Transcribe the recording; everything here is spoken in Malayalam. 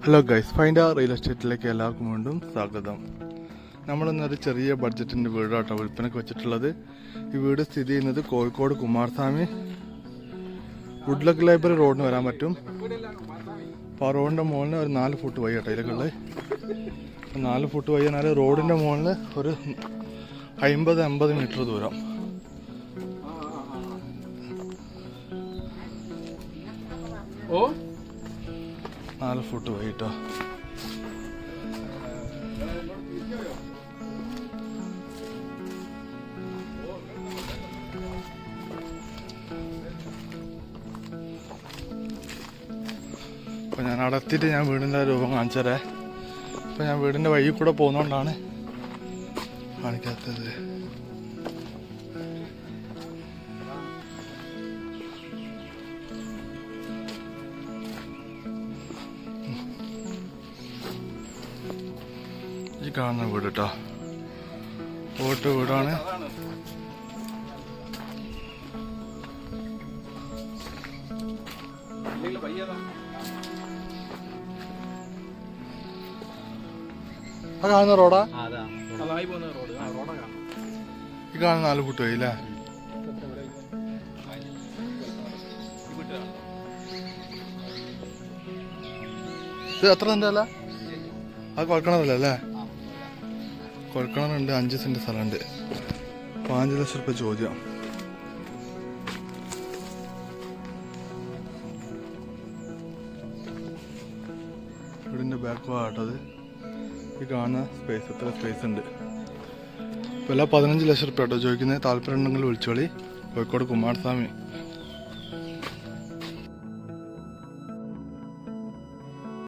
ഹലോ ഗൈസ്, ഫൈൻഡ് റിയൽ എസ്റ്റേറ്റിലേക്ക് എല്ലാവർക്കും വീണ്ടും സ്വാഗതം. നമ്മളിന്നൊരു ചെറിയ ബഡ്ജറ്റിൻ്റെ വീടാട്ടോ വിൽപ്പനയ്ക്ക് വെച്ചിട്ടുള്ളത്. ഈ വീട് സ്ഥിതി ചെയ്യുന്നത് കോഴിക്കോട് കുമാരസ്വാമി വുഡ്ലക്ക് ലൈബ്രറി റോഡിന് വരാൻ പറ്റും. അപ്പോൾ ആ റോഡിൻ്റെ മുകളിൽ ഒരു 4 ഫുട്ട് വഴി കേട്ടോ ഇതിലേക്കുള്ളത്. 4 ഫുട്ട് വഴി എന്നാൽ റോഡിൻ്റെ മുകളിൽ ഒരു 50-50 മീറ്റർ ദൂരം. ഓ 4 ഫുട്ട് വഴി കേട്ടോ. അപ്പോൾ ഞാൻ അവിടെ എത്തിയിട്ട് ഞാൻ വീടിൻ്റെ രൂപം കാണിച്ചതരേ. അപ്പോൾ ഞാൻ വീടിൻ്റെ വഴി കൂടെ പോകുന്നതുകൊണ്ടാണ് കാണിക്കാത്തത്. ഈ കാണുന്ന വീട് കേട്ടോ, ഓട്ട് വീടാണ്. ആ കാണുന്ന റോഡാ, ഈ കാണുന്ന 4 ഫുട്ട് വഴി അല്ലേ? ഇത് എത്ര സെൻ്റല്ല? അത് കുഴക്കണമല്ലോ അല്ലേ? കൊഴക്കണറുണ്ട്. 5 സെന്റ് സ്ഥലമുണ്ട്. 5 ലക്ഷം രൂപ ചോദ്യം. വീടിൻ്റെ ബാക്ക് ഭാഗത്തത് ഈ കാണുന്ന സ്പേസ്, എത്ര സ്പേസ് ഉണ്ട്. ഇപ്പോൾ എല്ലാം 15 ലക്ഷം രൂപ കേട്ടോ ചോദിക്കുന്നത്. താല്പര്യം ഉണ്ടെങ്കിൽ വിളിച്ചോളി. കോഴിക്കോട് കുമാരസ്വാമി.